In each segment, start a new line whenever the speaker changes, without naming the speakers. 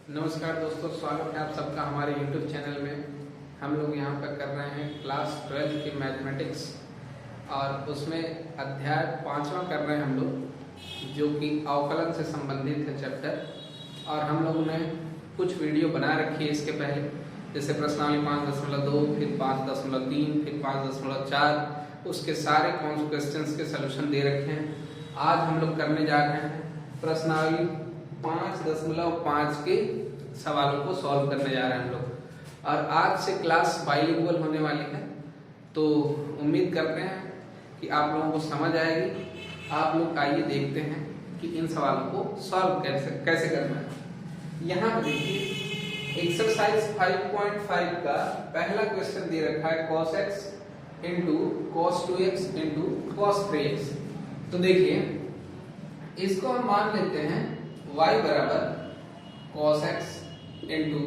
नमस्कार दोस्तों, स्वागत है आप सबका हमारे YouTube चैनल में। हम लोग यहाँ पर कर रहे हैं क्लास 12 की मैथमेटिक्स और उसमें अध्याय 5वां कर रहे हैं हम लोग, जो कि अवकलन से संबंधित है चैप्टर। और हम लोगों ने कुछ वीडियो बना रखी है इसके पहले, जैसे प्रश्नावली 5.2, फिर 5.3, फिर 5.4, उसके सारे क्वेश्चंस के सलूशन दे रखे हैं। आज हम लोग करने जा रहे हैं प्रश्नावली 5.5 के सवालों को सॉल्व करने जा रहे हैं हम लोग। और आज से क्लास बाइलिंगुअल होने वाली है, तो उम्मीद करते हैं कि आप लोगों को समझ आएगी। आप लोग आइए देखते हैं कि इन सवालों को सॉल्व कैसे करना है। यहाँ पर देखिए एक्सरसाइज 5.5 का पहला क्वेश्चन दे रखा है cos x into cos 2x into cos 3x। तो देखिए इसको हम मान लेते हैं y बराबर cos x into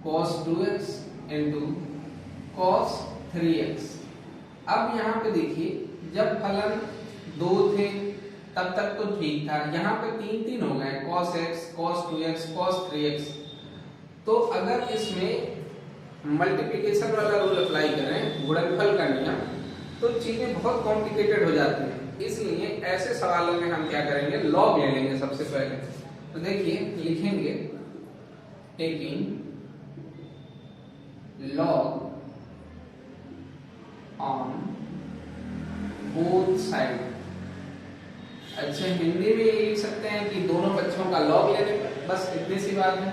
cos 2x into cos 3x। अब यहाँ पे देखिए जब फलन 2 थे तब तक तो ठीक था, यहाँ पे 3 हो गए, cos x, cos 2x, cos 3x। तो अगर इसमें मल्टीप्लिकेशन वाला रूल अप्लाई करें, गुणनफल का नियम, तो चीजें बहुत कॉम्प्लिकेटेड हो जाती हैं। इसलिए ऐसे सवालों में हम क्या करेंगे, लॉग ले लेंगे सबसे पहले। तो देखिए लिखेंगे taking log on both side. अच्छा, हिंदी में लिख सकते हैं कि दोनों पक्षों का लॉग लेने का, बस इतनी सी बात है।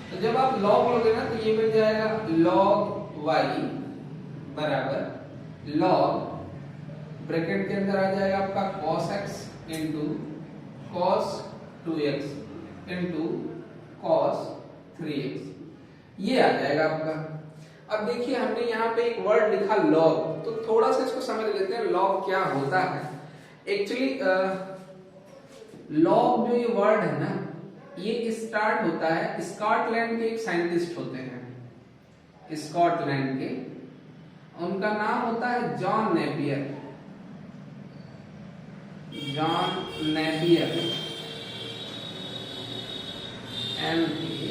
तो जब आप लॉग लोगे ना तो ये बन जाएगा log y बराबर log ब्रैकेट के अंदर आ जाएगा आपका cos x into cos 2x into cos 3x, ये आ जाएगा आपका। अब देखिए हमने यहाँ पे एक वर्ड लिखा log, तो थोड़ा सा इसको समझ लेते हैं log क्या होता है। एक्चुअली log जो ये वर्ड है ना, ये स्टार्ट होता है, स्कॉटलैंड के एक साइंटिस्ट होते हैं, स्कॉटलैंड के, उनका नाम होता है John Napier. John Napier, NAPIER,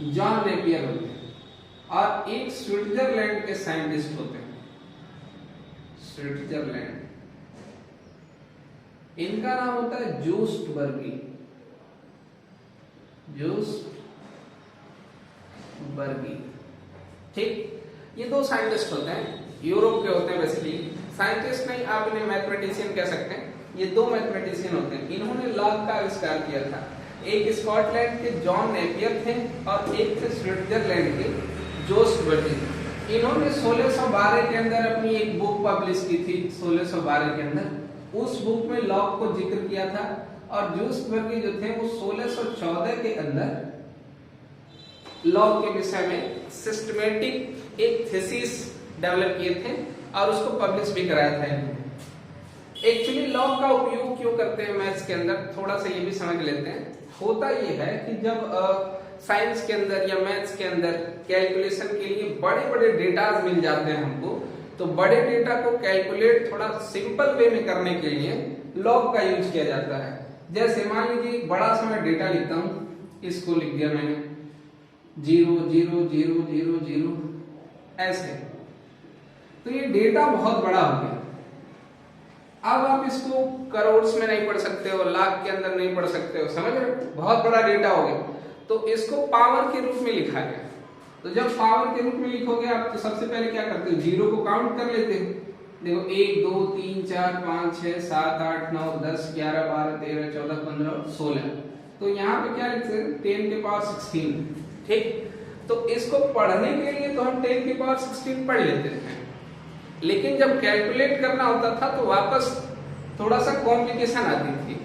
John Napier होते हैं। और एक स्विट्जरलैंड के साइंटिस्ट होते हैं, स्विट्जरलैंड, इनका नाम होता है जूस्ट बर्गी। जूस्ट बर्गी, ठीक। ये दो साइंटिस्ट होते हैं, यूरोप के होते हैं। बेसिकली साइंटिस्ट नहीं, आप इन्हें मैथमेटिशियन कह सकते हैं। ये दो मैथमेटिशियन होते हैं, इन्होंने लॉग का आविष्कार किया था। एक स्कॉटलैंड के जॉन नेपियर थे और एक थे स्विट्जरलैंड के जोस्ट बर्गी। इन्होंने 1612 के अंदर अपनी एक बुक पब्लिश की थी, 1612 के अंदर। उस बुक में लॉग को जिक्र किया था। और जूस्ट बर्गी जो थे वो 1614 के अंदर लॉग के विषय में सिस्टमेटिक एक थीसिस डेवलप किए थे और उसको पब्लिश भी कराया था इन्होंने। एक्चुअली लॉग का उपयोग क्यों करते हैं मैथ्स के अंदर, थोड़ा सा ये भी समझ लेते हैं। होता ये है कि जब साइंस के अंदर या मैथ्स के अंदर कैलकुलेशन के लिए बड़े बड़े डेटा मिल जाते हैं हमको, तो बड़े डेटा को कैलकुलेट थोड़ा सिंपल वे में करने के लिए लॉग का यूज किया जाता है। जैसे मान लीजिए एक बड़ा सा मैं डेटा लिखता हूँ, इसको लिख दिया मैंने 0 0 0 0 0 ऐसे, तो ये डेटा बहुत बड़ा हो गया। अब आप इसको करोड़ में नहीं पढ़ सकते हो, लाख के अंदर नहीं पढ़ सकते हो, समझ रहे हो, बहुत बड़ा डेटा हो गया। तो इसको पावर के रूप में लिखा गया। तो जब पावर के रूप में लिखोगे आप, तो सबसे पहले क्या करते हो, जीरो को काउंट कर लेते हो। देखो 1 2 3 4 5 6 7 8 9 10 11 12 13 14 15 16। तो यहाँ पे क्या लिखते हैं, 10 के पावर 16, ठीक। तो इसको पढ़ने के लिए तो हम 10 के पावर 16 पढ़ लेते हैं, लेकिन जब कैलकुलेट करना होता था तो वापस थोड़ा सा कॉम्प्लिकेशन आती थी।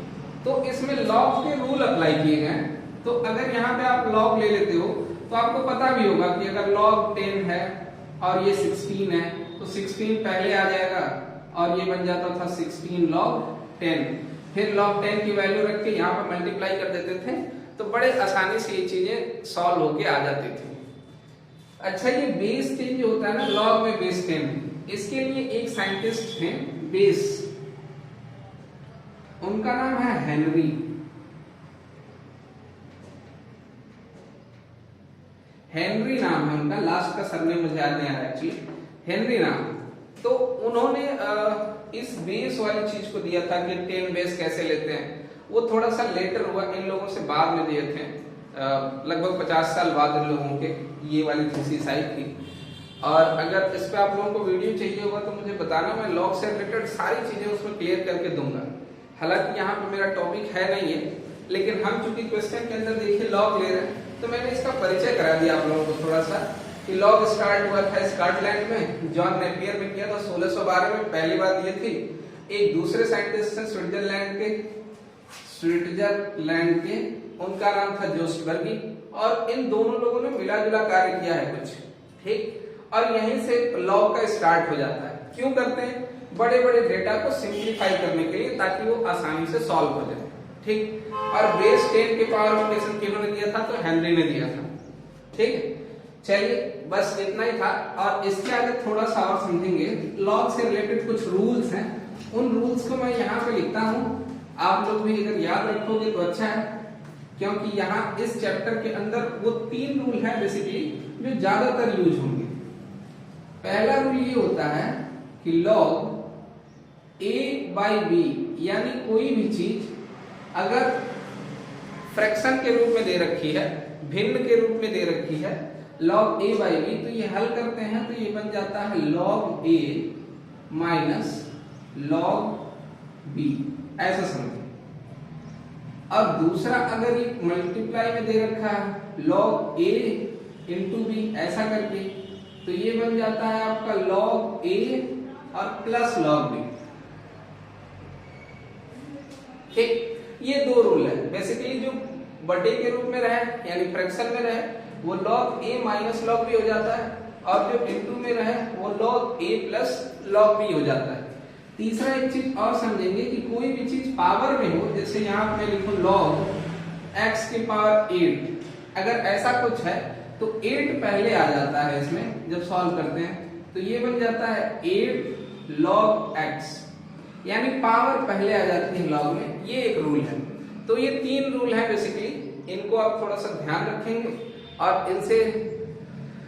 तो इसमें लॉग के रूल अप्लाई किए गए। तो अगर यहाँ पे आप लॉग ले लेते हो तो आपको पता भी होगा कि अगर log 10 है और ये 16 है, तो 16 पहले आ जाएगा और ये बन जाता था 16 log 10। फिर log 10 की वैल्यू रख के यहाँ पर मल्टीप्लाई कर देते थे, तो बड़े आसानी से ये चीजें सॉल्व होके आ जाती थी। अच्छा, ये बेस 10 जो होता है ना, log में बेस 10, इसके लिए एक साइंटिस्ट हैं बेस, उनका नाम है हेनरी। हेनरी नाम है उनका, लास्ट का सरनेम मुझे याद नहीं आ रहा एक्चुअली, हेनरी नाम। तो उन्होंने इस बेस वाली चीज को दिया था कि 10 बेस कैसे लेते हैं, वो थोड़ा सा लेटर हुआ, इन लोगों से बाद में दिए थे, लगभग 50 साल बाद इन लोगों के ये वाली थीसिस आई थी। और अगर इस पे आप लोगों को वीडियो चाहिए होगा तो मुझे बताना, मैं लॉग से रिलेटेड सारी चीजें उसमें क्लियर करके दूंगा। हालांकि यहाँ पे मेरा टॉपिक है नहीं है, लेकिन हम चूंकि क्वेश्चन के अंदर देखिए लॉग ले रहे हैं, तो मैंने इसका परिचय करा दिया आप लोगों को थोड़ा सा कि लॉग स्टार्ट हुआ था स्कॉटलैंड में, जॉन नेपियर ने किया था 1612 में। पहली बात ये थी, एक दूसरे साइंटिस्ट हैं स्विट्जरलैंड के, उनका नाम था जोस्टबर्गी, और इन दोनों लोगों ने मिला जुला कार्य किया है कुछ, ठीक। और यहीं से लॉग का स्टार्ट हो जाता है। क्यों करते हैं? बड़े बड़े डेटा को सिंप्लीफाई करने के लिए, ताकि वो आसानी से सॉल्व हो जाए, ठीक। और बेस 10 के पावर नोटेशन किन्होंने दिया था? तो हेनरी ने दिया था, ठीक है। चलिए बस इतना ही था, और इसके आगे थोड़ा सा और समझेंगे। लॉग से रिलेटेड कुछ रूल्स हैं, उन रूल्स को मैं यहाँ पे लिखता हूँ, आप लोग भी अगर याद रखोगे तो अच्छा है, क्योंकि यहाँ इस चैप्टर के अंदर वो 3 रूल है बेसिकली जो ज्यादातर यूज होंगे। पहला रूल ये होता है कि लॉग a/b, यानी कोई भी चीज अगर फ्रैक्शन के रूप में दे रखी है, भिन्न के रूप में दे रखी है, log a/b, तो ये हल करते हैं तो ये बन जाता है log a minus log b, ऐसा समझिए। और दूसरा अगर ये मल्टीप्लाई में दे रखा है log a इंटू b, ऐसा करके, तो ये बन जाता है आपका log a और प्लस log b, ठीक। ये 2 रूल है बेसिकली। जो बटे के रूप में रहे यानी फ्रैक्शन में रहे वो log a minus log b हो जाता है, और जो इनटू में रहे वो log a plus log b हो जाता है। तीसरा एक चीज और समझेंगे कि कोई भी चीज पावर में हो, जैसे यहाँ मैं लिखूं log x की पावर 8, अगर ऐसा कुछ है तो 8 पहले आ जाता है इसमें जब सॉल्व करते हैं, तो ये बन जाता है 8 log x, यानी पावर पहले आ जाती है लॉग में। ये एक रूल है। तो ये 3 रूल है बेसिकली, इनको आप थोड़ा सा ध्यान रखेंगे और इनसे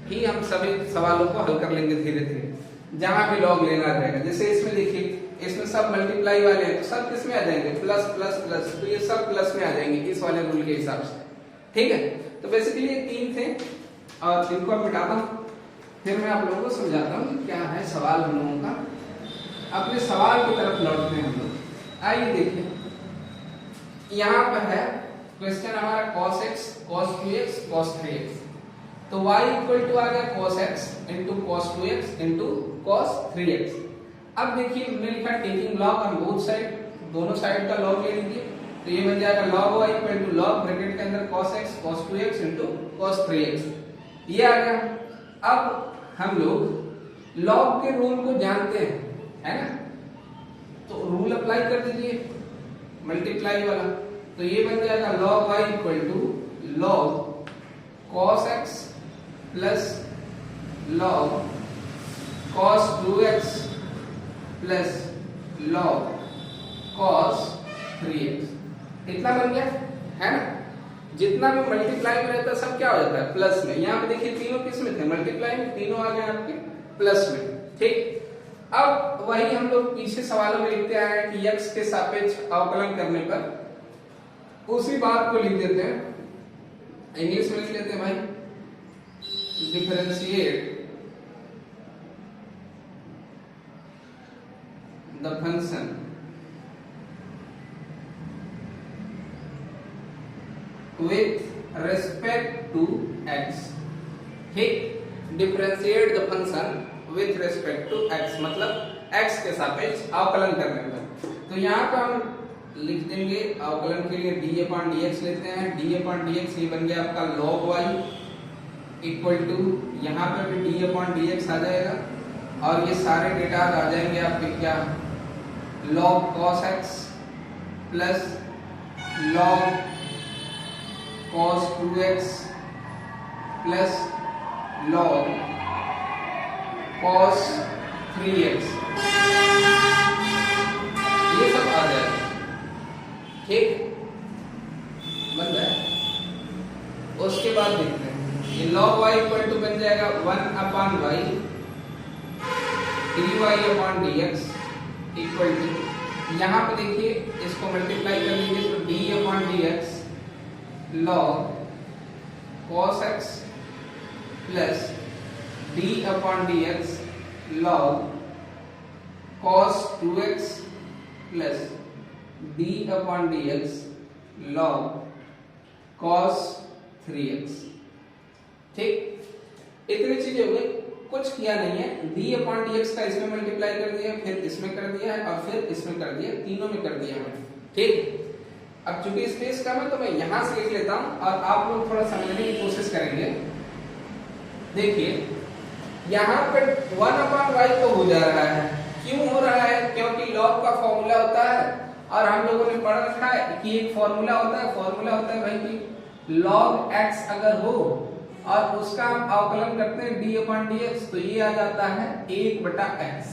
ही हम सभी सवालों को हल कर लेंगे धीरे धीरे, जहां भी लॉग लेना रहेगा। जैसे इसमें देखिए, इसमें सब मल्टीप्लाई वाले हैं, तो सब किस में आ जाएंगे? प्लस प्लस प्लस, तो ये सब प्लस में आ जाएंगे इस वाले रूल के हिसाब से, ठीक है। तो बेसिकली ये 3 थे, और इनको अब मिटाता हूँ, फिर मैं आप लोगों को समझाता हूँ कि क्या है सवाल हम लोगों का। अपने सवाल की तरफ लौटते हैं हम लोग। आइए देखिए, यहाँ पर है क्वेश्चन हमारा cos x, cos 2x, cos 3x। तो y इक्वल टू आ गया cos x into cos 2x into cos 3x। अब देखिए हमने लिखा taking log on both side, दोनों साइड का लॉग ले लीजिए, तो ये बन जाएगा log y equal to log bracket के अंदर cos x cos 2x into cos 3x, ये आ गया। अब हम लोग log के रूल को जानते हैं, है ना, तो रूल अप्लाई कर दीजिए मल्टीप्लाई वाला, तो ये बन जाएगा log y equal to log cos x plus log cos 2x plus log cos 3x, इतना बन गया, है ना। जितना भी मल्टीप्लाई में रहता है सब क्या हो जाता है? प्लस में। यहाँ पे देखिए तीनों किस में थे? मल्टीप्लाई में, तीनों आ गए आपके प्लस में, ठीक। अब वही हम लोग पीछे सवालों में लिखते आए हैं कि x के सापेक्ष अवकलन करने पर उसी बात को लिख देते हैं, इंग्लिश में लिख लेते हैं भाई, differentiate the function with respect to x, ठीक। Differentiate the function with respect to x, मतलब x के सापेक्ष अवकलन करने पर। तो यहाँ पे हम लिख देंगे अवकलन के लिए d अपॉन dx लेते हैं, d अपॉन dx ये बन गया आपका log y इक्वल टू, यहाँ पे भी d अपॉन dx आ जाएगा, और ये सारे डेटा आ जाएंगे आपके क्या? log cos x plus log cos 2x plus log cos 3x, ये सब आ जाएगा, ठीक, बन रहा है। उसके बाद देखते हैं ये log y इक्वल टू बन जाएगा 1 upon y dy upon dx equal to, यहाँ पे देखिए इसको मल्टीप्लाई कर लीजिए तो d upon dx log cos x plus d upon dx log cos 2x plus d upon dx log cos 3x। ठीक, इतनी चीजें हो गई, कुछ किया नहीं है। d अपॉन dx का इसमें मल्टीप्लाई कर दिया, फिर इसमें कर दिया है और फिर इसमें कर दिया, तीनों में कर दिया मैंने। ठीक, अब चूंकि स्पेस कम है तो मैं यहां से लिख लेता हूं और आप लोग थोड़ा समझने की कोशिश करेंगे। देखिए यहां पर 1 अपॉन y तो हो जा रहा है, क्यों हो रहा है? क्योंकि log का फॉर्मूला होता है और हम लोगों ने पढ़ रखा है कि एक फॉर्मूला होता है भाई कि log x अगर हो और उसका हम अवकलन करते हैं d अपॉन dx तो ये आ जाता है 1/x।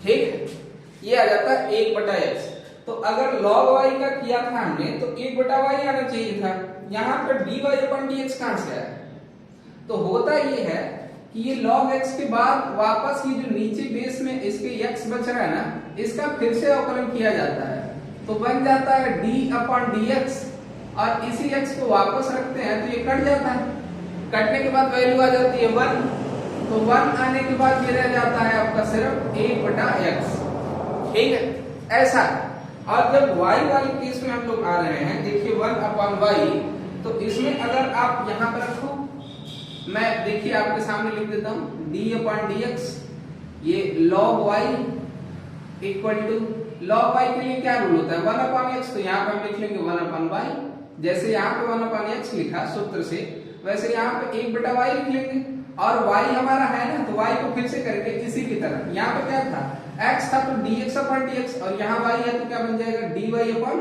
ठीक, ये आ जाता है 1/x। तो अगर log y का किया था हमने तो 1/y आना चाहिए था, यहाँ पर dy अपॉन dx कहां से आया? तो होता ये है कि ये log x के बाद वापस ये जो नीचे बेस में इसके x बच रहा है ना, इसका फिर से अवकलन किया जाता है तो बन जाता है d अपॉन dx और इसी x को वापस रखते हैं तो ये कट जाता है, कटने के बाद वैल्यू आ जाती है 1, तो 1 आने के बाद ये रह जाता है आपका सिर्फ 1/x। ठीक है, ऐसा। और जब y वाले केस में हम लोग आ रहे हैं, देखिए 1 अपॉन y, तो इसमें अगर आप यहाँ पर रखो, मैं देखिए आपके सामने लिख देता हूं d अपॉन dx, ये log y equal to, log y के लिए क्या रूल होता है 1 अपॉन x, तो यहाँ पे हम लिख लेंगे 1 अपॉन y। जैसे यहाँ पे 1 अपॉन x लिखा सूत्र से, वैसे यहाँ पे 1/y लिख लेंगे और y हमारा है ना, तो y को फिर से करके इसी की तरह, यहाँ पे क्या था x था तो dx अपॉन dx और यहाँ y है तो क्या बन जाएगा dy अपॉन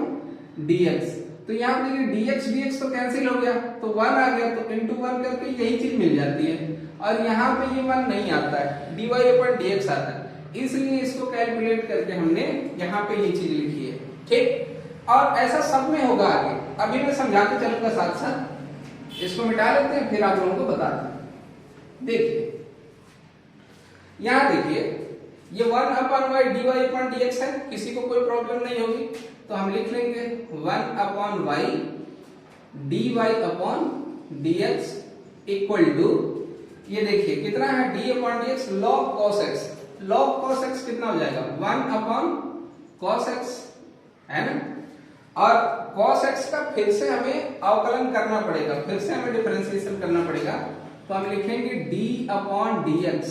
dx। तो यहाँ पे देखिए dx तो कैंसिल हो गया तो 1 आ गया, तो इनटू 1 करके यही चीज मिल जाती है और यहाँ पे ये 1 नहीं आता है, dy अपॉन dx आता है, इसलिए इसको कैलकुलेट करके हमने यहाँ पे ये चीज लिखी है। ठीक, और ऐसा सब में होगा आगे, अभी मैं समझाते चलूंगा साथ साथ। इसको मिटा लेते हैं फिर आप लोगों को बताते हैं। देखिए यहाँ देखिए ये 1 upon y dy upon dx है, किसी को कोई प्रॉब्लम नहीं होगी तो हम लिख लेंगे 1 upon y dy upon dx equal to, ये देखिए कितना है d upon dx log cos x, log cos x कितना हो जाएगा 1 अपॉन cos x, है ना। और cos x का फिर से हमें अवकलन करना पड़ेगा, फिर से हमें डिफरेंशिएशन करना पड़ेगा, तो हम लिखेंगे d अपॉन dx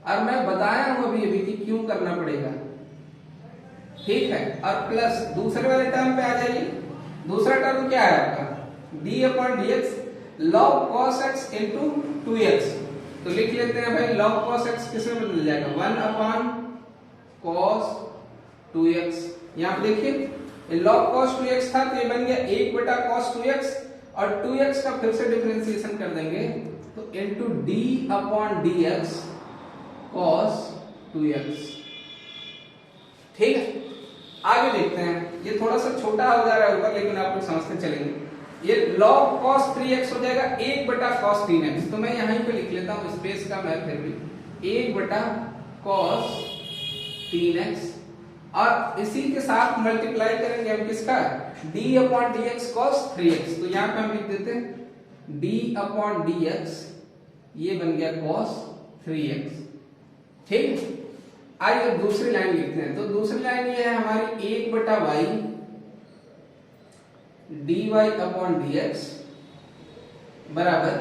और मैं बताया हूं अभी कि क्यों करना पड़ेगा। ठीक है, और प्लस दूसरे वाले टर्म पे आ जाइए। दूसरा टर्म क्या है आपका d upon dx log cos x into 2x, तो लिख लेते हैं भाई log cos x किसमें बदल जाएगा 1 अपॉन cos 2x। यहाँ पे देखिए log cos 2x था तो ये बन गया 1/cos 2x और 2x का फिर से डिफरेंशिएशन कर देंगे तो into d upon dx cos 2x। ठीक है, आगे देखते हैं, ये थोड़ा सा छोटा हो जा रहा है ऊपर लेकिन आप लोग समझते चलेंगे। ये log cos 3x हो जाएगा 1/cos 3x, तो मैं यहीं पे लिख लेता हूं स्पेस का मैं फिर भी 1/cos 3x और इसी के साथ मल्टीप्लाई करेंगे हम किसका d upon dx cos 3x, तो यहां पे हम लिख देते हैं d अपॉन dx, ये बन गया cos 3x। ठीक, आइए दूसरी लाइन लिखते हैं, तो दूसरी लाइन ये है हमारी 1/y dy अपॉन dx बराबर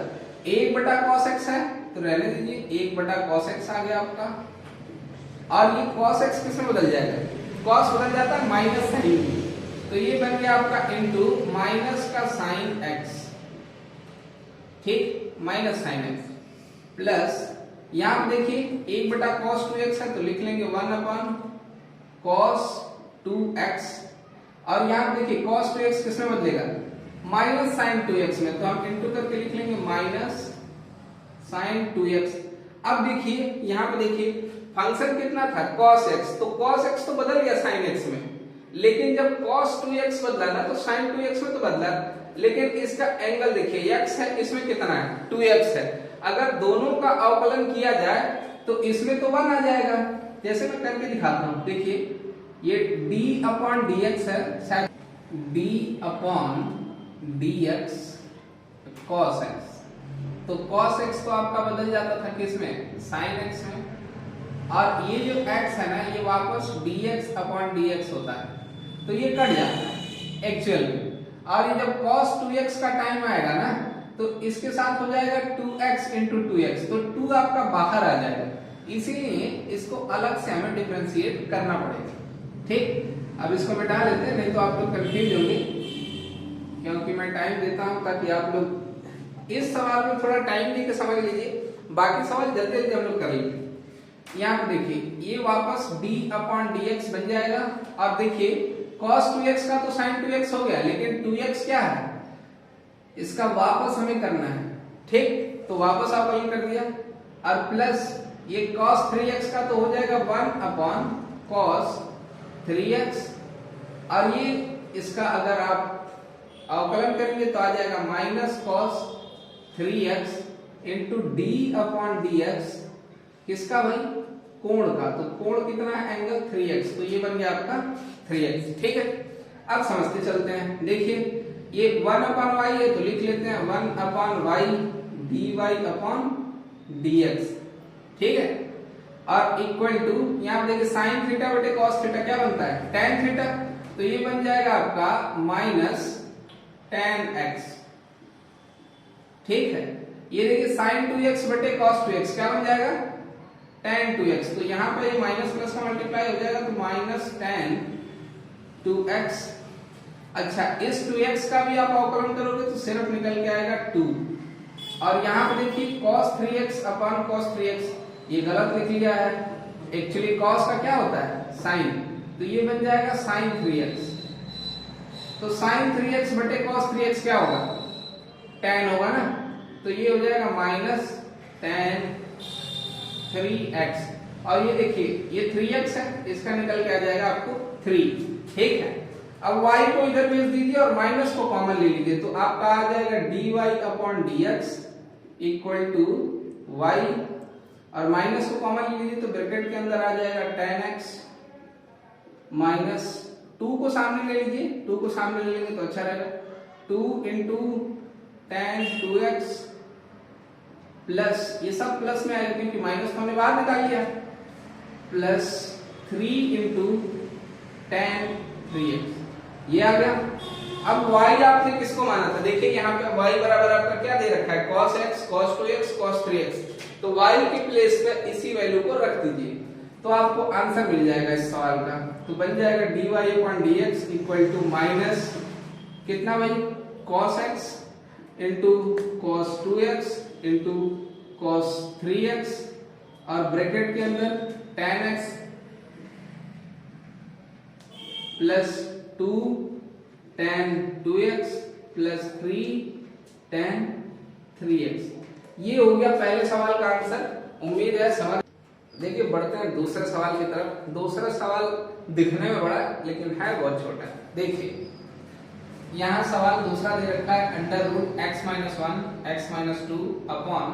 1/cos x है तो रहने दीजिए 1/cos x आ गया आपका, और ये cos x किसमें बदल जाएगा, cos बदल जाता है माइनस साइन, तो ये बन गया आपका इनटू माइनस का साइन x। ठीक, माइनस साइन x प्लस यहां पे देखिए 1/cos 2x है तो लिख लेंगे 1 अपॉन cos 2x और यहां पे देखिए cos 2x किसमें बदलेगा माइनस साइन 2x में, तो हम इनटू करके लिख लेंगे माइनस साइन 2x। अब देखिए यहां पे देखिए फंक्शन कितना था cos x, तो cos x तो बदल गया sin x में, लेकिन जब cos 2x बदला ना तो sin 2x में तो बदला, लेकिन इसका एंगल देखिए x है, इसमें कितना है 2x है। अगर दोनों का अवकलन किया जाए तो इसमें तो 1 आ जाएगा। जैसे मैं करके दिखाता हूं, देखिए ये d अपॉन dx है, d upon dx cos x, तो cos x तो आपका बदल जाता था किसमें, sin x में, और ये जो x है ना ये वापस dx अपॉन dx होता है, तो ये कट जाता है एक्चुअल में। और ये जब cos 2x का टाइम आएगा ना तो इसके साथ हो जाएगा 2x इंटू 2x, तो 2 आपका बाहर आ जाएगा, इसीलिए इसको अलग से हमें डिफरेंशिएट करना पड़ेगा। ठीक, अब इसको मिटा लेते हैं, नहीं तो आप लोग कंफ्यूज होंगे, क्योंकि मैं टाइम देता हूं ताकि आप लोग इस सवाल में थोड़ा टाइम देके समझ लीजिए, बाकी सवाल जल्दी जल्दी हम लोग कर लेंगे। यहाँ पे देखिए ये वापस d अपॉन dx बन जाएगा, और देखिए cos 2x का तो sin 2x हो गया, लेकिन 2x क्या है, इसका वापस हमें करना है। ठीक, तो वापस अवकलन कर दिया, और प्लस ये cos 3x का तो हो जाएगा 1 अपॉन cos 3x, और ये इसका अगर आप अवकलन करेंगे तो आ जाएगा minus cos 3x into d upon dx, किसका भाई, कोण का, तो कोण कितना है, एंगल 3x, तो ये बन गया आपका 3x। ठीक है, अब समझते चलते हैं। देखिए ये 1 अपॉन y है तो लिख लेते हैं 1 upon y dy upon dx। ठीक है, और इक्वल टू यहाँ पे देखिए sin थीटा बटे cos थीटा क्या बनता है, tan थीटा, तो ये बन जाएगा आपका माइनस tan x। ठीक है, ये देखिए sin 2x बटे cos 2x क्या बन जाएगा, tan 2x, तो यहाँ पे माइनस प्लस का मल्टीप्लाई हो जाएगा, तो माइनस tan 2x। अच्छा, इस 2x का भी आप अवकलन करोगे तो सिर्फ निकल के आएगा 2, और यहाँ पे देखिए cos 3x upon cos 3x, ये गलत लिख लिया है, एक्चुअली cos का क्या होता है, sin, तो ये बन जाएगा sin 3x, तो sin 3x बटे cos 3x क्या होगा, tan होगा ना, तो ये हो जाएगा माइनस tan 3x, और ये देखिए ये 3x है, इसका निकल के आ जाएगा आपको 3। ठीक है, अब y को इधर भेज दीजिए और माइनस को कॉमन ले लीजिए, तो आपका आ जाएगा dy upon dx equal to y, और माइनस को कॉमन ले लीजिए तो ब्रैकेट के अंदर आ जाएगा tan x माइनस 2 को सामने ले लीजिए, 2 को सामने ले लेंगे तो अच्छा रहेगा, 2 इंटू tan 2x प्लस, ये सब प्लस में आएगा क्योंकि माइनस को हमने बाहर निकाल लिया, प्लस 3 इंटू tan 3x, ये आ गया। अब y आपने किसको माना था, देखिए यहाँ पे y बराबर आपका क्या दे रखा है, cos x, cos 2x, cos 3x, तो y की प्लेस पे इसी वैल्यू को रख दीजिए, तो आपको आंसर मिल जाएगा इस सवाल का, तो बन जाएगा dy upon dx equal to minus कितना भाई, cos x into cos 2x into cos 3x, और ब्रैकेट के अंदर tan x plus 2 tan 2x plus 3 tan 3x, ये हो गया पहले सवाल का आंसर। उम्मीद है समझ। देखिए बढ़ते हैं दूसरे सवाल की तरफ। दूसरा सवाल दिखने में बड़ा लेकिन है बहुत छोटा। देखिए यहाँ सवाल दूसरा दे रखा है, under root x minus 1 x minus 2 upon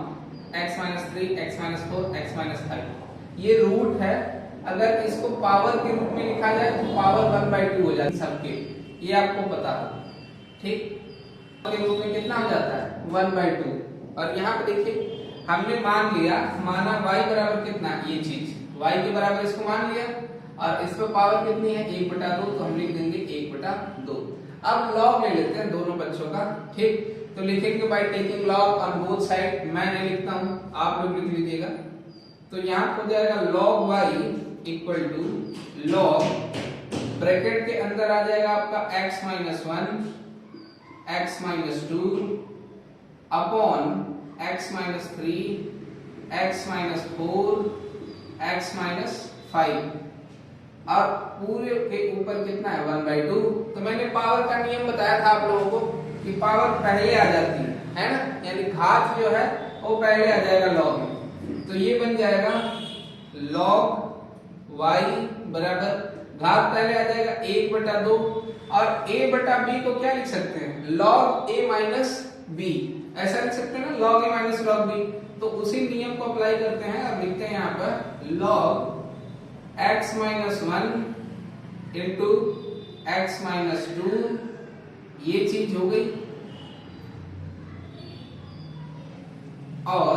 x minus 3 x minus 4 x minus 5। ये रूट है, अगर इसको पावर के रूप में लिखा जाए तो पावर 1/2 हो जाती है सबके, ये आपको पता है। ठीक, के रूप में कितना हो जाता है 1/2, और यहाँ पे देखिए हमने माना y बराबर कितना, ये चीज y के बराबर इसको मान लिया, और इस पे पावर कितनी है 1/2, तो हम लिख देंगे 1/2। अब लॉग ले लेते हैं दोनों बच्चों का। ठीक, तो लिखेंगे by taking log on both side. मैं नहीं लिखता हूं, आप लोग लिख लीजिएगा। तो यहाँ हो जाएगा log y equal to log, bracket के अंदर आ जाएगा आपका x minus 1 x minus 2 upon x minus 3 x minus 4 x minus 5, और पूरे के ऊपर कितना है 1/2। तो मैंने पावर का नियम बताया था आप लोगों को कि पावर पहले आ जाती है ना, यानी घात जो है वो पहले आ जाएगा लॉग में। तो ये बन जाएगा log y बराबर घात पहले आ जाएगा 1/2 और a बटा b को क्या लिख सकते हैं log a माइनस b, ऐसा लिख सकते हैं ना log a minus log b। तो उसी नियम को अप्लाई करते हैं। अब लिखते हैं यहाँ पर log x minus 1 into x minus 2, ये चीज हो गई। और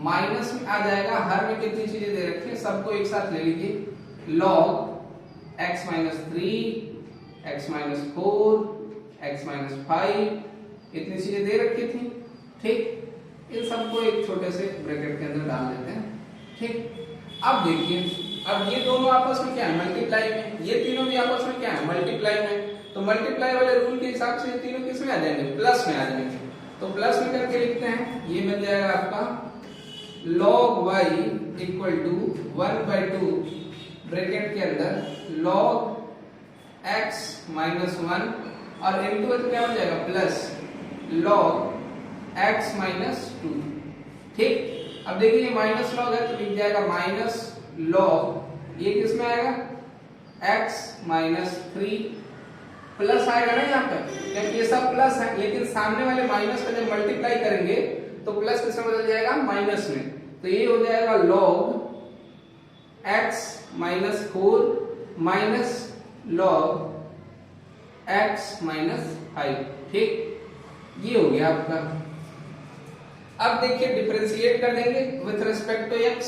माइनस में आ जाएगा, हर में कितनी चीजें दे रखी है सबको एक साथ ले लीजिए, log x minus 3, x minus 4, x minus 5, इतनी चीजें दे रखी थी। ठीक, इन सबको एक छोटे से ब्रैकेट के अंदर डाल देते हैं। ठीक, अब देखिए, अब ये दोनों आपस में क्या है मल्टीप्लाई में, ये तीनों भी आपस में क्या है मल्टीप्लाई में। तो मल्टीप्लाई वाले रूल के हिसाब से ये तीनों किस में आ जाएंगे प्लस में आ जाएंगे। तो प्लस में करके लिखते हैं, ये बन जाएगा आपका log y equal to 1/2 bracket के अंदर log x माइनस 1 और इनटू तो क्या बन जाएगा प्लस log x माइनस 2। ठीक, अब देखिए ये माइनस लॉग है तो लिख जाएगा माइनस लॉग, ये किस में आएगा x माइनस 3 प्लस आएगा ना यहाँ पर, क्योंकि ये सब प्लस है, लेकिन सामने वाले माइनस का जब मल्टीप्लाई करेंगे तो प्लस किसमें बदल जाएगा माइनस में। तो ये हो जाएगा log x minus 4 minus log x minus 5। ठीक, ये हो गया आपका। अब देखिए डिफरेंशिएट कर देंगे विथ रिस्पेक्ट टू x,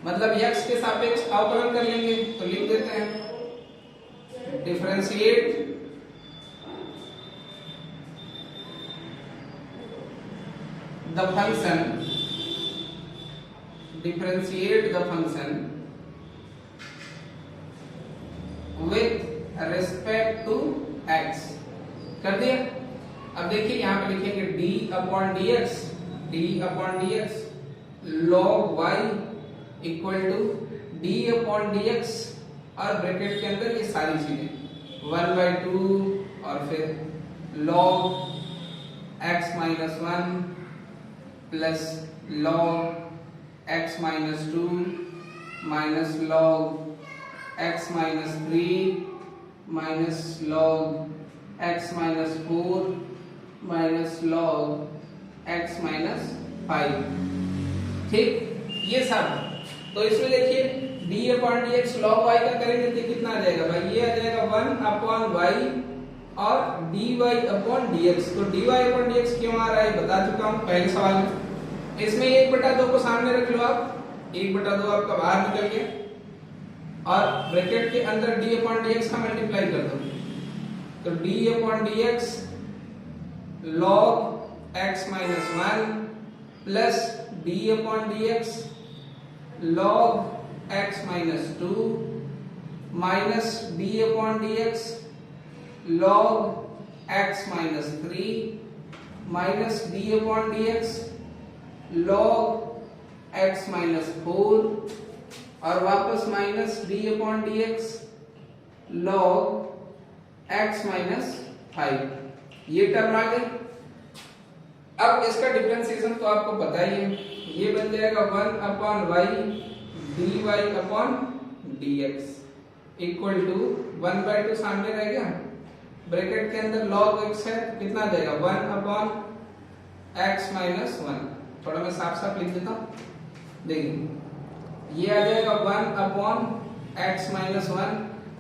मतलब x के सापेक्ष अवकलन कर लेंगे। तो लिख देते हैं differentiate the function, differentiate the function with respect to x। कर दिया। अब देखिए यहाँ पे लिखेंगे d upon dx log y equal to d upon dx और ब्रैकेट के अंदर ये सारी चीजें 1/2 और फिर log x minus 1 plus log x minus 2 minus log x minus 3 minus log x minus 4 minus log x minus 5। ठीक, ये सब। तो इसमें देखिए d upon dx log y का करेंगे तो कितना आ जाएगा भाई, ये आ जाएगा 1 अपॉन y और dy अपॉन dx। तो dy अपॉन dx क्यों आ रहा है बता चुका हूं पहले सवाल में। इसमें 1/2 को सामने रख लो आप, 1/2 आपका बाहर निकल गया और ब्रैकेट के अंदर d अपॉन dx का मल्टीप्लाई कर दो। तो d upon dx log x minus 1 plus d upon dx log x minus 2 minus d upon dx log x minus 3 minus d upon dx log x minus 4 और वापस minus d upon dx log x minus 5। ये term आ गई। अब इसका differentiation तो आपको पता ही है, ये बन जाएगा 1 upon y dy upon dx equal to 1/2 सामने रह गया, ब्रैकेट के अंदर log x है कितना आ जाएगा 1 अपॉन x माइनस 1। थोड़ा मैं साफ साफ लिख देता हूं, देखिए ये आ जाएगा 1 अपॉन x माइनस 1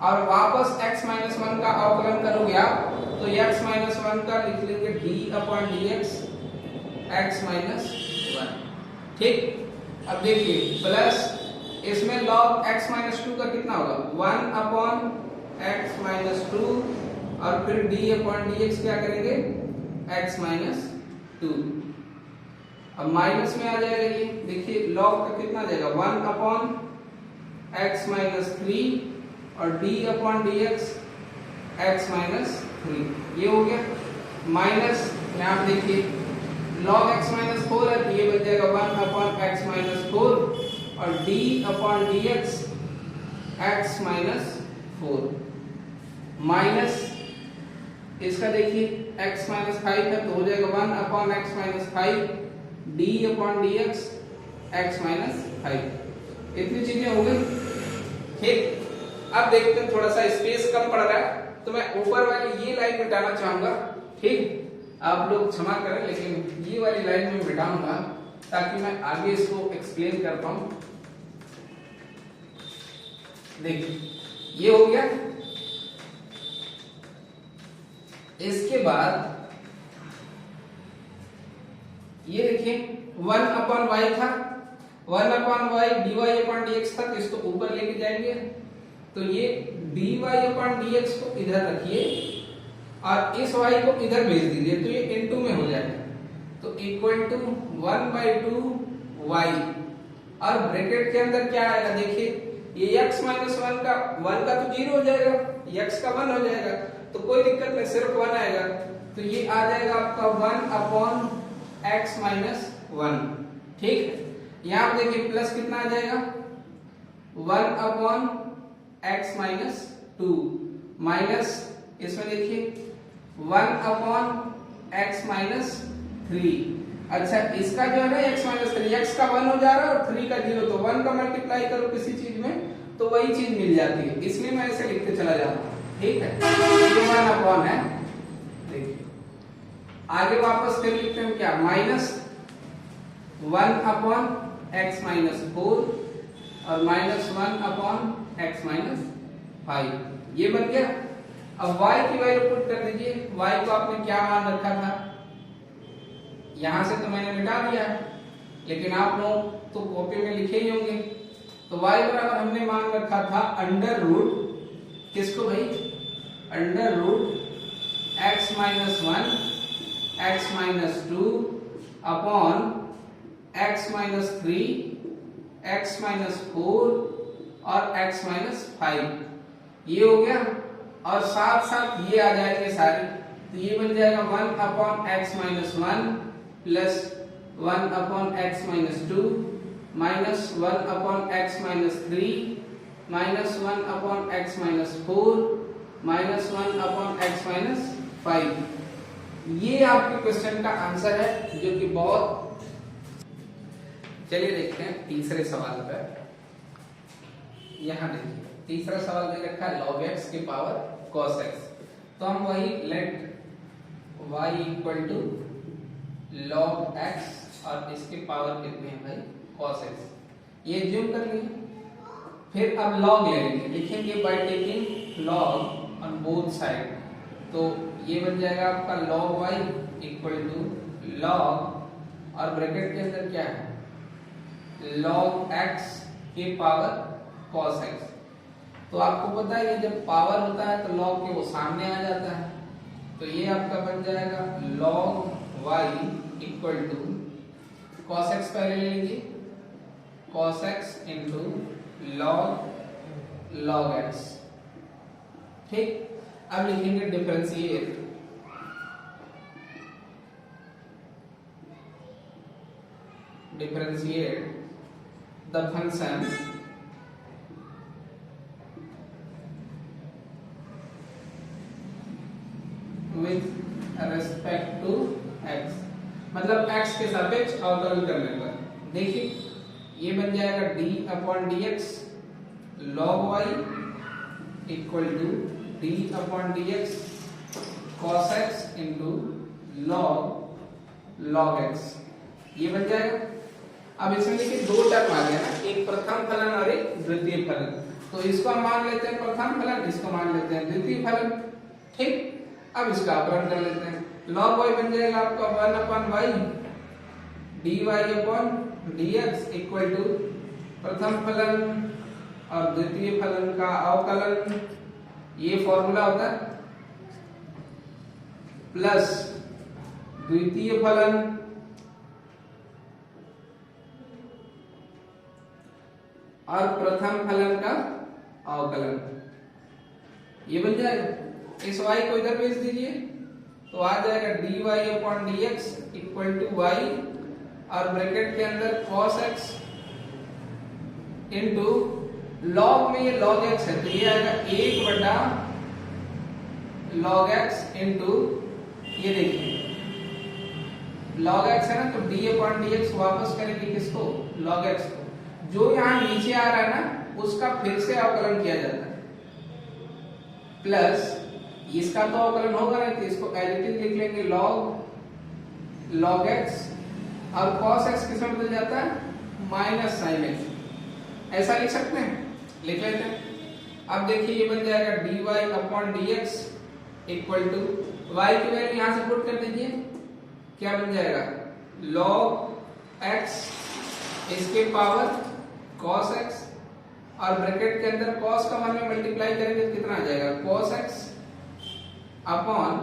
और वापस x माइनस 1 का अवकलन करोगे आप तो x माइनस 1 का लिख लेंगे d upon dx x minus 1। ठीक, अब देखिए प्लस इसमें log x माइनस 2 का कितना होगा 1 अपॉन x माइनस 2 और फिर d अपॉन dx क्या करेंगे x माइनस 2। अब माइनस में आ जाएगा, ये देखिए log का कितना आ जाएगा 1 अपॉन x माइनस 3 और d upon dx x minus 3। ये हो गया माइनस, यहाँ पे देखिए log x माइनस 4 है, ये बन जाएगा 1 अपॉन x माइनस 4 और d upon dx x minus 4 minus इसका देखिए x माइनस 5 है तो हो जाएगा 1 upon x minus 5 d upon dx x minus 5। इतनी चीजें हो गई। ठीक, अब देखते हैं थोड़ा सा स्पेस कम पड़ रहा है तो मैं ऊपर वाली ये लाइन मिटाना चाहूंगा। ठीक, आप लोग क्षमा करें लेकिन ये वाली लाइन में मिटाऊंगा ताकि मैं आगे इसको एक्सप्लेन कर पाऊं। देखिए ये हो गया। इसके बाद ये देखिए 1/y था, 1/y dy/dx था, तो इसको ऊपर लेके जाएंगे तो ये dy/dx को इधर रखिए और इस y को इधर भेज दीजिए तो ये इनटू में हो जाएगा, तो इक्वल टू 1/2y और ब्रैकेट के अंदर क्या आएगा देखिए ये x माइनस 1 का 1 का तो 0 हो जाएगा, x का 1 हो जाएगा, तो कोई दिक्कत नहीं, सिर्फ 1 आएगा, तो ये आ जाएगा आपका 1/x माइनस 1। ठीक है, यहां पे देखिए प्लस कितना आ जाएगा 1/x माइनस 2 माइनस इसमें देखिए 1/x माइनस 3। अच्छा इसका जो है ना x माइनस 3, x का 1 हो जा रहा है और 3 का 0, तो 1 का मल्टीप्लाई करो किसी चीज में तो वही चीज मिल जाती है, इसलिए मैं ऐसे लिखते चला जाता हूं। ठीक है, ये 1/, है देखिए आगे वापस फिर लिखते हैं क्या माइनस 1/x माइनस 4 और माइनस 1/x माइनस 5, ये बन गया। अब y की वैल्यू पुट कर दीजिए, y को आपने क्या मान रखा था, यहां से तो मैंने मिटा दिया लेकिन आप लोग तो कॉपी में लिखे ही होंगे, तो y बराबर हमने मान रखा था अंडर रूट किसको भाई, under root x minus 1 x minus 2 upon x minus 3 x minus 4 और x माइनस 5, ये हो गया। और साथ साथ ये आ जाएंगे सारे, तो ये बन जाएगा 1/x minus 1 plus 1/x minus 2 minus 1/x minus 3 minus 1/x minus 4 minus 1/x minus 5। ये आपके क्वेश्चन का आंसर है जो कि बहुत। चलिए देखते हैं तीसरे सवाल पर। यहां देखिए तीसरा सवाल दे रखा है log x की पावर cos x, तो हम वही let y equal to log x और इसके पावर कितने हैं भाई cos x, ये ज्यूम कर लिए। फिर अब log ले लेंगे, लिखेंगे by taking log on both side, तो ये बन जाएगा आपका log y equal to log और ब्रैकेट के अंदर क्या है log x के पावर cos x। तो आपको पता है ये जब पावर होता है तो log के वो सामने आ जाता है, तो ये आपका बन जाएगा log y equal to cos x, पहले ले लीजिए cos x into log x। ठीक, अब लिखेंगे differentiate the function with respect to x, मतलब x के सापेक्ष अवकलन करने पर देखिए ये बन जाएगा d/dx log y equal to d/dx cos x into log x, ये बन जाएगा। अब इसमें देखिए दो टर्म आ गया ना, एक प्रथम फलन और एक द्वितीय फलन, तो इसको हम मान लेते हैं प्रथम फलन, इसको मान लेते हैं द्वितीय फलन। ठीक, अब इसका अपहरण कर लेते हैं, log y बन जाएगा आपका 1/y dy/dx इक्वल टू प्रथम फलन और द्वितीय फलन का अवकलन, ये फॉर्मूला होता है, प्लस द्वितीय फलन और प्रथम फलन का अवकलन, ये बन जाएगा। इस y को इधर भेज दीजिए तो आ जाएगा dy/dx इक्वल टू y और ब्रैकेट के अंदर cos x इंटू log में ये log x है तो ये आएगा 1/log x इंटू ये देखिए log x है ना, तो d/dx वापस करेंगे किसको log x को, जो यहाँ नीचे आ रहा है ना उसका फिर से अवकलन किया जाता है, प्लस इसका तो अवकलन होगा ना, तो इसको एज इट इज लिख लेंगे log x, और cos x किसमें बदल जाता है माइनस साइन x, ऐसा लिख सकते हैं, लिख लेते हैं। अब देखिए ये बन जाएगा dy upon dx equal to y की वैल्यू यहां से पुट कर दीजिए, क्या बन जाएगा log x इसके पावर cos x, और ब्रैकेट के अंदर cos का मान में मल्टीप्लाई करेंगे तो कितना आ जाएगा cos x upon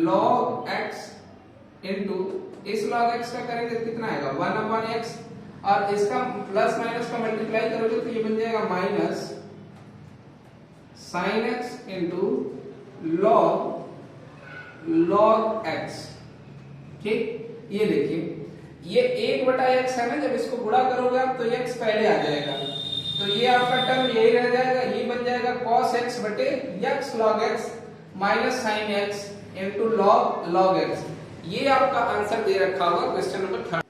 log x into इस log x का करेंगे तो कितना आएगा 1 अपॉन x, और इसका प्लस माइनस का मल्टीप्लाई करोगे तो ये बन जाएगा minus sin x into log x। ठीक, ये देखिए ये 1/x है ना, जब इसको गुणा करोगे आप तो x पहले आ जाएगा, तो ये आपका टर्म यही रह जाएगा, ये बन जाएगा cos x बटे x log x minus sin x into log x। ये आपका आंसर दे रखा होगा क्वेश्चन नंबर 3।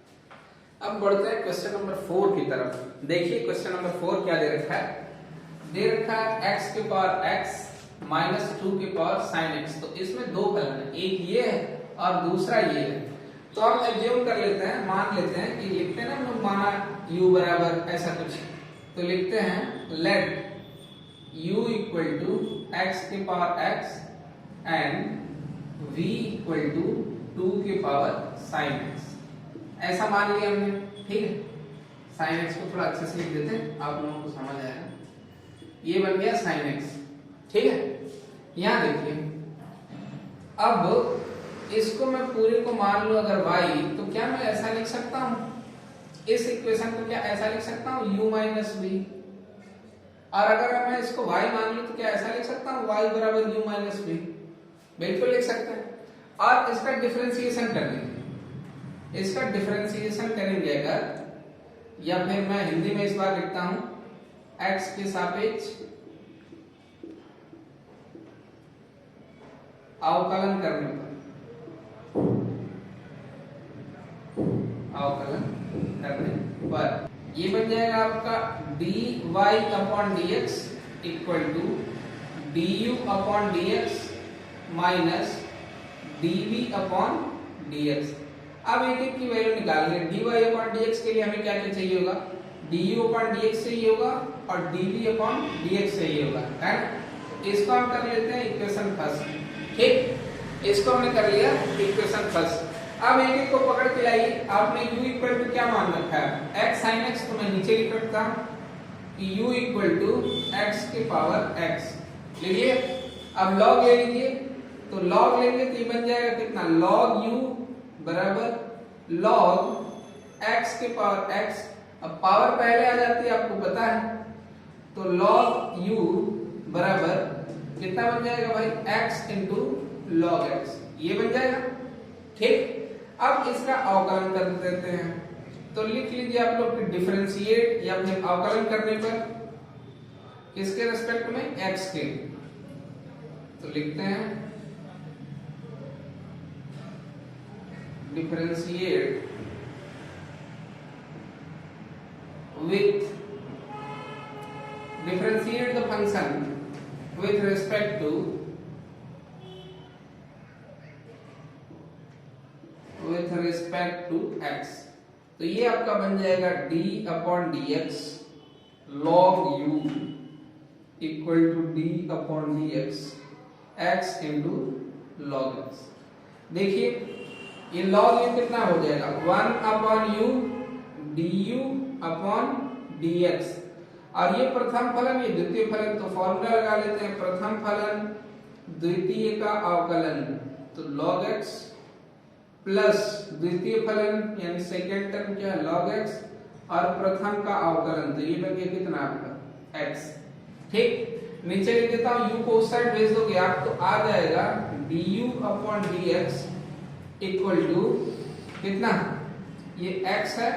अब बढ़ते हैं क्वेश्चन नंबर 4 की तरफ। देखिए क्वेश्चन नंबर 4 क्या दे रखा है, दे रखा है x के पावर x माइनस 2 के पावर sin x। तो इसमें दो फलन है, एक ये है और दूसरा ये है। तो हम एज्यूम कर लेते हैं, मान लेते हैं कि लिखते हैं ना हम लोग, माना u बराबर ऐसा कुछ, तो लिखते हैं let u equal to x के power x and v equal to 2 के पावर sin x, ऐसा मान लिया हमने। ठीक है, sin x को थोड़ा अच्छे से लिख देते हैं, आप लोगों को समझ आएगा। ये बन गया sin x। ठीक है, यहां देखिए अब इसको मैं पूरे को मान लूं अगर y, तो क्या मैं ऐसा लिख सकता हूं, इस इक्वेशन को क्या ऐसा लिख सकता हूं u माइनस v, और अगर मैं इसको y मान लूं तो क्या ऐसा लिख सकता हूं y बराबर u माइनस v, बिल्कुल लिख सकते हैं। और इसका डिफरेंशिएशन कर देंगे, इसका डिफरेंशिएशन करेंगे अगर, या फिर मैं हिंदी में इस बार लिखता हूं x के सापेक्ष अवकलन करने पर, अवकलन करने पर ये बन जाएगा आपका dy upon dx equal to du upon dx minus dv upon dx। अब एक एक की वैल्यू निकाल लेंगे। dy अपॉन dx के लिए हमें क्या क्या चाहिए होगा, du अपॉन dx चाहिए होगा और dv अपॉन dx चाहिए होगा, है ना। इसको हम कर लेते हैं इक्वेशन फर्स्ट। ठीक, इसको हमने कर लिया इक्वेशन फर्स्ट। अब एक एक को पकड़ के लाइए। आपने u इक्वल टू क्या मान रखा है x sin x, तो मैं नीचे लिख रखता हूं कि u इक्वल टू x के पावर x लीजिए। अब log ले लीजिए, तो log लेंगे तो ये बन जाएगा कितना log u बराबर log x के पावर x। अब पावर पहले आ जाती है आपको पता है, तो log u बराबर कितना बन जाएगा भाई x इंटू log x, ये बन जाएगा। ठीक, अब इसका अवकलन कर देते हैं, तो लिख लीजिए आप लोग डिफरेंशिएट या फिर अवकलन करने पर किसके रेस्पेक्ट में x के, तो लिखते हैं differentiate with differentiate the function with respect to x। तो ये आपका बन जाएगा d upon dx log u equal to d upon dx x into log x। देखिए ये log u कितना हो जाएगा 1 upon u du upon dx, और ये प्रथम फलन ये द्वितीय फलन, तो फॉर्मूला लगा लेते हैं। प्रथम फलन द्वितीय का अवकलन तो log x प्लस द्वितीय फलन यानी सेकंड टर्म क्या है log x, और प्रथम का अवकलन तो ये बन गया कितना आपका x। ठीक, नीचे लिख देता हूं u को उस साइड भेज दोगे आप तो आ जाएगा du upon dx equal to कितना, ये x है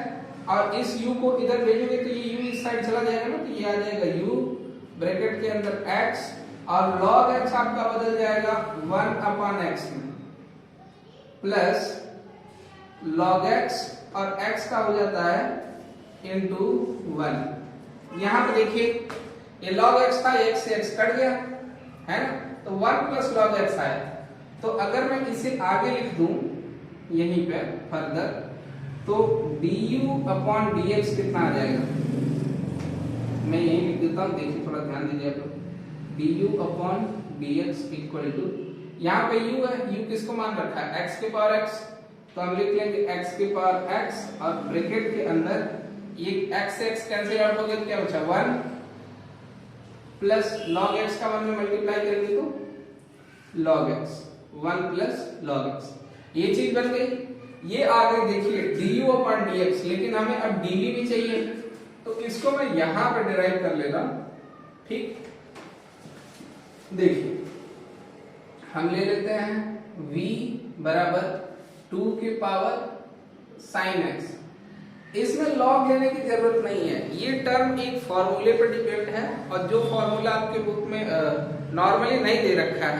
और इस u को इधर भेजोगे तो ये u इस साइड चला जाएगा ना, तो ये आ जाएगा u ब्रैकेट के अंदर x और log x आपका बदल जाएगा 1 अपॉन x में प्लस log x और x का हो जाता है इनटू 1। यहां पे देखिए ये log x था, x से x कट गया है ना, तो 1 प्लस लॉग एक्स आया। तो अगर मैं इसे आगे लिख दूं यहीं पे फर्दर, तो du अपॉन dx कितना आ जाएगा, मैं यही लिख देता हूं, देखिए थोड़ा ध्यान दीजिए आप लोग। du upon dx equal to, यहाँ पे u है, u किसको मान रखा है, x के पावर x, तो हम लिख लेंगे x के पावर x और ब्रैकेट के अंदर ये x से x कैंसिल आउट हो गया, क्या बचा 1 प्लस log x का 1 में मल्टीप्लाई करेंगे तो log x, 1 plus log x, ये चीज बन गई। ये आ गई देखिए du अपॉन dx, लेकिन हमें अब dv भी चाहिए, तो इसको मैं यहां पर डिराइव कर लेता हूं। ठीक, देखिए हम ले लेते हैं v बराबर 2 के पावर sin x। इसमें log लेने की जरूरत नहीं है, ये टर्म एक फॉर्मूले पर डिपेंड है, और जो फॉर्मूला आपके बुक में नॉर्मली नहीं दे रखा है,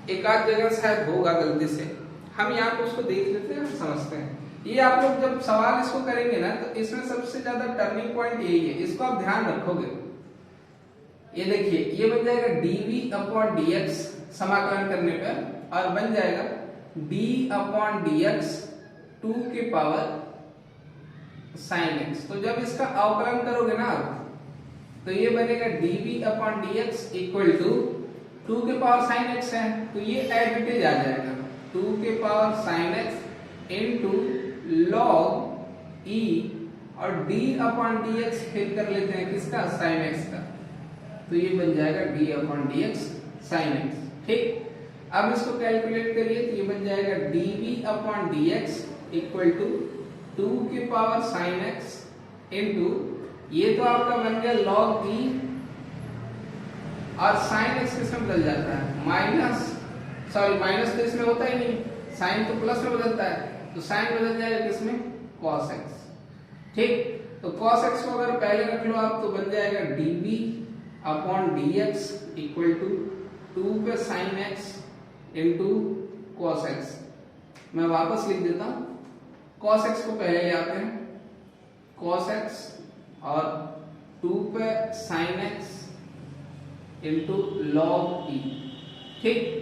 एक आध जगह शायद होगा गलती से, हम यहाँ पे उसको देख लेते हैं, हम समझते हैं। ये आप लोग जब सवाल इसको करेंगे ना, तो इसमें सबसे ज्यादा टर्निंग पॉइंट यही है, इसको आप ध्यान रखोगे। ये देखिए ये बन जाएगा dv अपॉन dx समाकलन करने पर, और बन जाएगा d अपॉन dx 2 के पावर sin x। तो जब इसका अवकलन करोगे ना आप, तो ये बनेगा dv upon dx equal to 2 के पावर sin x है, तो ये एडिटेज आ जाएगा 2 के power sin x into log e, और d अपॉन dx फिर कर लेते हैं किसका, sin x का, तो ये बन जाएगा d upon dx sin x। ठीक, अब इसको कैलकुलेट करिए, तो ये बन जाएगा dv upon dx equal to 2 के पावर sin x इनटू, ये तो आपका बन गया log e, और sin x किसमें बदल जाता है, माइनस तो इसमें होता ही नहीं, साइन तो प्लस में बदलता है, तो साइन बदल जाएगा किसमें, cos x। ठीक, तो cos x को अगर पहले रख लो आप, तो बन जाएगा dv upon dx equal to 2 पे sin x into cos x। मैं वापस लिख देता हूं, cos x को पहले ले आते हैं, cos x और 2 पे sin x into log e। ठीक,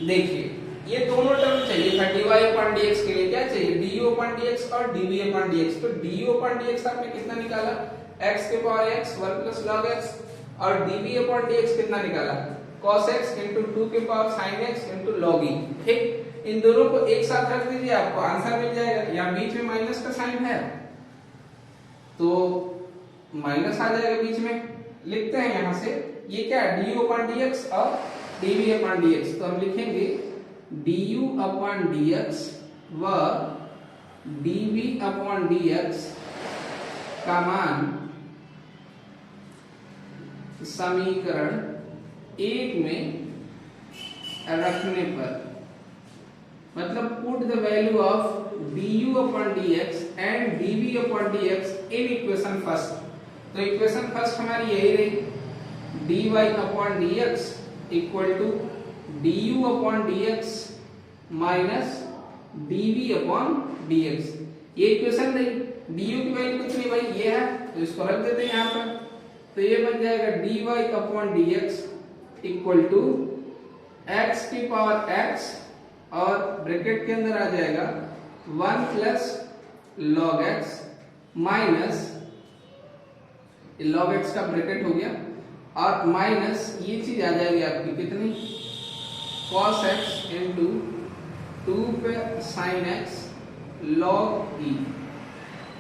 देखिए ये दोनों टर्म चाहिए था dy अपॉन dx के लिए, क्या चाहिए, du अपॉन dx और dv अपॉन dx। तो du अपॉन dx आपने कितना निकाला, x के power x 1 plus log x, और dv अपॉन dx कितना निकाला, cos x इनटू 2 के power sin x into log e। ठीक, इन दोनों को एक साथ रख दीजिए, आपको आंसर मिल जाएगा। यहाँ बीच में माइनस का साइन है, तो माइनस आ जाएगा बीच में, लिखते हैं यहां से, ये क्या है, du अपॉन dx और dv अपॉन dx। तो हम लिखेंगे du अपॉन dx व dv अपॉन dx का मान समीकरण 1 में रखने पर, मतलब put the value of du upon dx and dv upon dx in equation first. तो इक्वेशन फर्स्ट हमारी यही रही, dy upon dx equal to du upon dx minus dv upon dx। ये इक्वेशन नहीं, du की वैल्यू कुछ नहीं भाई, ये है, तो इसको रख देते हैं यहाँ पर, तो ये बन जाएगा dy upon dx equal to x की पावर x, और ब्रैकेट के अंदर आ जाएगा 1 plus log x minus log x का ब्रैकेट हो गया, और माइनस ये चीज आ जाएगी आपकी कितनी, cos x इनटू 2 पे sin x log e।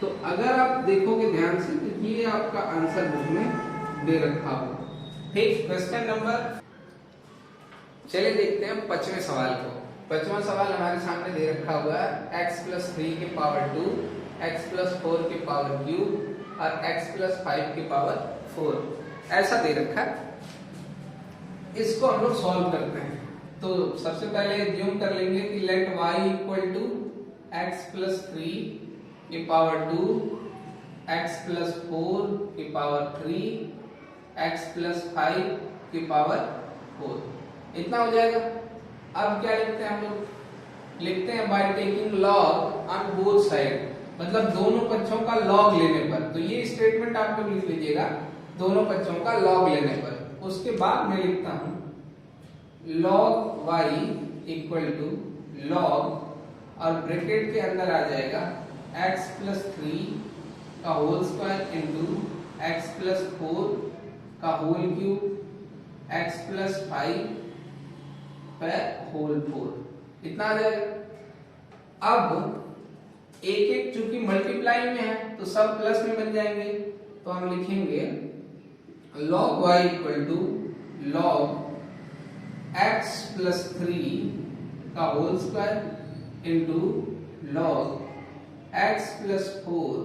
तो अगर आप देखोगे ध्यान से, तो ये आपका आंसर बुक में दे रखा हो। ठीक, क्वेश्चन नंबर, चलिए देखते हैं 5वें सवाल को। 5वां सवाल हमारे सामने दे रखा हुआ है x प्लस 3 के पावर 2, x प्लस 4 के पावर क्यूब और x प्लस 5 के पावर 4, ऐसा दे रखा है। इसको हम लोग सॉल्व करते हैं। तो सबसे पहले ज्यूम कर लेंगे कि let y equal to x plus 3 के पावर 2, x प्लस 4 के पावर 3, x प्लस 5 के पावर 4, इतना हो जाएगा। अब क्या लिखते हैं हम लोग, लिखते हैं by taking log on both side, मतलब दोनों पक्षों का लॉग लेने पर। तो ये स्टेटमेंट आप लोग लिख लीजिएगा, दोनों पक्षों का लॉग लेने पर। उसके बाद मैं लिखता हूं log y equal to log और ब्रैकेट के अंदर आ जाएगा x प्लस 3 का whole square into x plus 4 का होल क्यूब x प्लस 5 पर होल 4 इतना आ जाएगा। अब एक एक चूंकि मल्टीप्लाई में है तो सब प्लस में बन जाएंगे, तो हम लिखेंगे log y equal to log x plus 3 का whole square into log x plus 4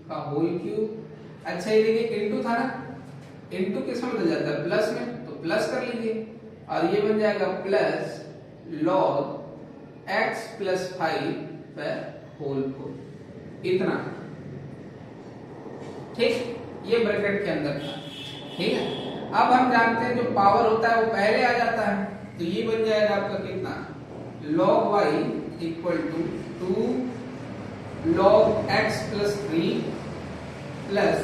का होल क्यूब। अच्छा ये देखिए इंटू था ना, इंटू किस में बदल जाता है प्लस में, तो प्लस कर लीजिए और ये बन जाएगा प्लस log x प्लस 5 पर होल 4 इतना। ठीक, ये ब्रैकेट के अंदर था। ठीक है, अब हम जानते हैं जो पावर होता है वो पहले आ जाता है, तो ये बन जाएगा आपका कितना log y equal to 2 log x plus 3 plus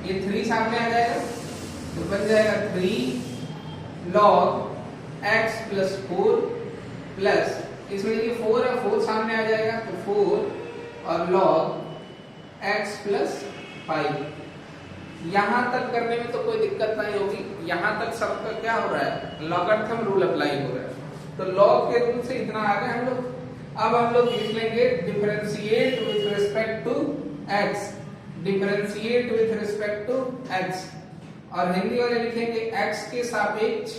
ये 3 सामने आ जाएगा तो बन जाएगा 3 log x प्लस 4 प्लस इसमें ये 4 है, 4 सामने आ जाएगा तो 4 और log x प्लस 5। यहां तक करने में तो कोई दिक्कत नहीं होगी, यहां तक सबका क्या हो रहा है लॉगरिथम रूल अप्लाई हो रहा है, तो लॉग के रूल से इतना आ गए हम लोग। अब हम लोग लिख लेंगे differentiate with respect to x, differentiate with respect to x और हिंदी वाले लिखेंगे x के सापेक्ष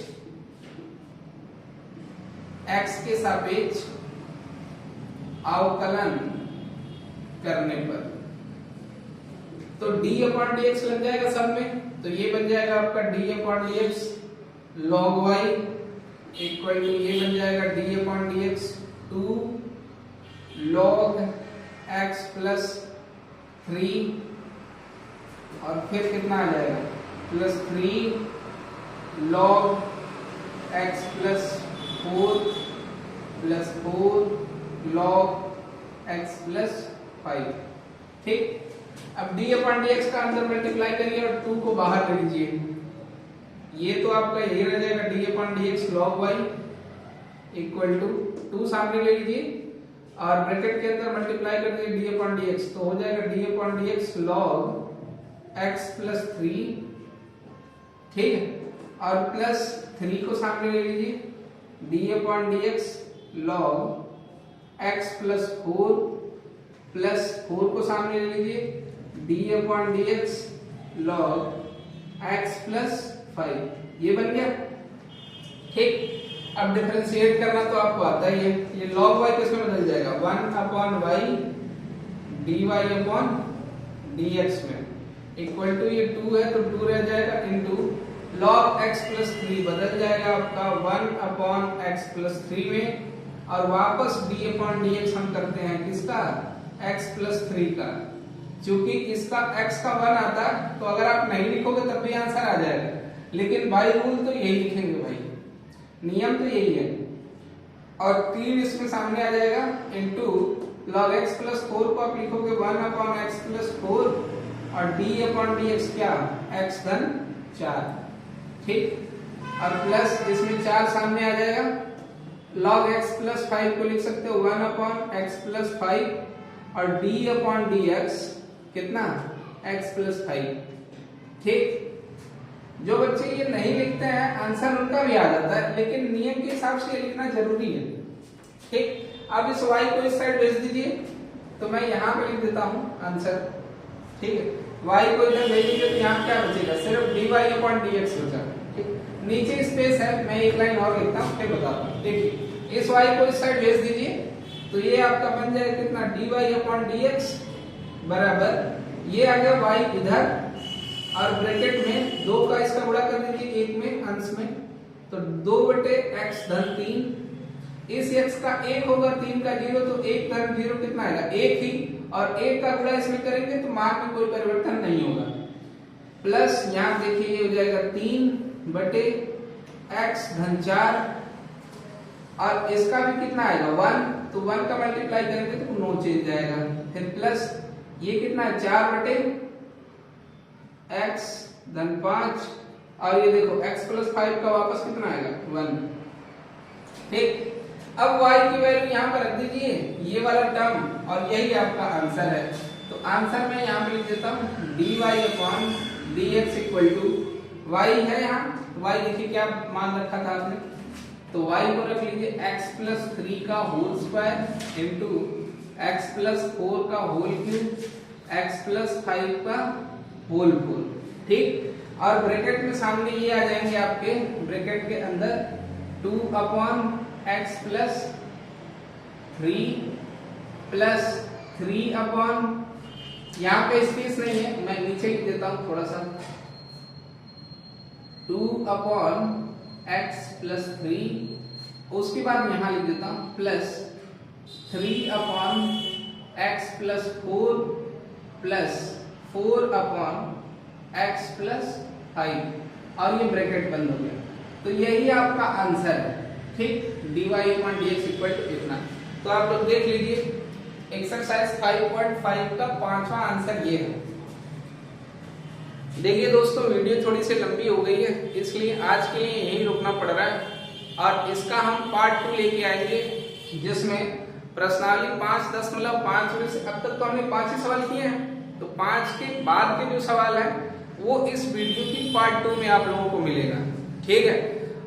अवकलन करने पर, तो d अपॉन dx लग जाएगा सब में, तो ये बन जाएगा आपका d upon dx log y equal to ये बन जाएगा d upon dx 2 log x plus 3 और फिर कितना आ जाएगा plus 3 log x plus 4 plus 4 log x plus 5। ठीक, अब d अपॉन dx का अंदर मल्टीप्लाई करिए और 2 को बाहर ले लीजिए, ये तो आपका यही रह जाएगा d upon dx log y equal to 2 सामने ले लीजिए और ब्रैकेट के अंदर मल्टीप्लाई कर दीजिए d अपॉन dx, तो हो जाएगा d upon dx log x plus 3। ठीक है, और प्लस 3 को सामने ले लीजिए d upon dx log x plus 4 plus 4 को सामने ले लीजिए d upon dx log x plus 5, ये बन गया। ठीक, अब डिफरेंशिएट करना तो आपको आता ही है, ये log y किसमें बदल जाएगा 1 upon y dy upon dx में इक्वल टू ये 2 है तो 2 रह जाएगा इनटू log x प्लस 3 बदल जाएगा आपका 1 अपॉन x प्लस 3 में और वापस d अपॉन dx हम करते हैं किसका x प्लस 3 का, क्योंकि इसका x का 1 आता है तो अगर आप नहीं लिखोगे तब भी आंसर आ जाएगा, लेकिन बाय रूल तो यही लिखेंगे भाई, नियम तो यही है। और 3 इसमें सामने आ जाएगा इनटू log x प्लस 4 को आप लिखोगे 1 अपॉन x प्लस 4 और d अपॉन dx क्या x धन 4। ठीक, और प्लस इसमें 4 सामने आ जाएगा, log x प्लस 5 को लिख सकते हो 1 अपॉन x प्लस 5 और d अपॉन dx कितना x प्लस 5। ठीक, जो बच्चे ये नहीं लिखते हैं आंसर उनका भी आ जाता है, लेकिन नियम के हिसाब से ये लिखना जरूरी है। ठीक, अब इस y को इस साइड भेज दीजिए, तो मैं यहाँ पे लिख देता हूँ आंसर। ठीक है, y को इधर भेज दीजिए तो यहाँ क्या बचेगा सिर्फ dy अपॉन dx बचा। ठीक, नीचे स्पेस है, मैं एक लाइन और लिखता हूँ फिर बताता हूँ। देखिए इस y को इस साइड भेज दीजिए तो ये आपका बन जाएगा कितना dy अपॉन dx बराबर ये आ गया y इधर और ब्रैकेट में 2 का इसका गुणा कर दीजिए 1 में अंश में, तो 2 बटे x धन 3, इस x का 1 होगा 3 का 0 तो 1 धन 0 कितना आएगा 1 ही, और 1 का गुणा इसमें करेंगे तो मान में कोई परिवर्तन नहीं होगा, प्लस यहाँ देखिए ये हो जाएगा 3 बटे x धन 4 और इसका भी कितना आएगा 1, तो 1 का मल्टीप्लाई करेंगे तो नो चेंज जाएगा, फिर प्लस ये कितना है 4 बटे x धन 5 और ये देखो x प्लस 5 का वापस कितना आएगा 1, ठीक, अब y की वैल्यू यहाँ पर रख दीजिए, ये वाला टर्म, और यही आपका आंसर है। तो आंसर मैं यहाँ पे लिख देता हूँ dy/dx इक्वल टू y है यहाँ, y देखिए क्या मान रखा था आपने, तो y को रख लीजिए x प्लस 3 का whole square into x plus 4 का होल क्यूब x प्लस 5 का होल 4, ठीक, और ब्रैकेट में सामने ये आ जाएंगे आपके, ब्रैकेट के अंदर 2/x प्लस 3 प्लस 3/, यहाँ पे स्पेस नहीं है, मैं नीचे लिख देता हूं थोड़ा सा, 2/x प्लस 3, उसके बाद यहां लिख देता हूं plus 3/x plus 4 plus 4/x plus 5, और ये ब्रैकेट बंद हो गया। तो यही आपका आंसर है, ठीक, dy/dx इक्वल टू इतना। तो आप लोग देख लीजिए एक्सरसाइज 5.5 का 5वां आंसर ये है। देखिए दोस्तों, वीडियो थोड़ी सी लंबी हो गई है, इसलिए आज के लिए यही रुकना पड़ रहा है, और इसका हम पार्ट 2 लेके आएंगे, जिसमें प्रश्नावली 5.5 में से अब तक तो हमने 5 ही सवाल किए हैं, तो 5 के बाद के जो सवाल है वो इस वीडियो की पार्ट 2 में आप लोगों को मिलेगा, ठीक है।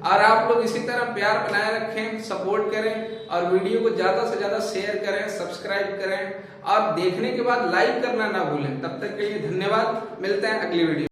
और आप लोग इसी तरह प्यार बनाए रखें, सपोर्ट करें, और वीडियो को ज्यादा से ज्यादा शेयर करें, सब्सक्राइब करें, और देखने के बाद लाइक करना ना भूलें। तब तक के लिए धन्यवाद, मिलते हैं अगली वीडियो।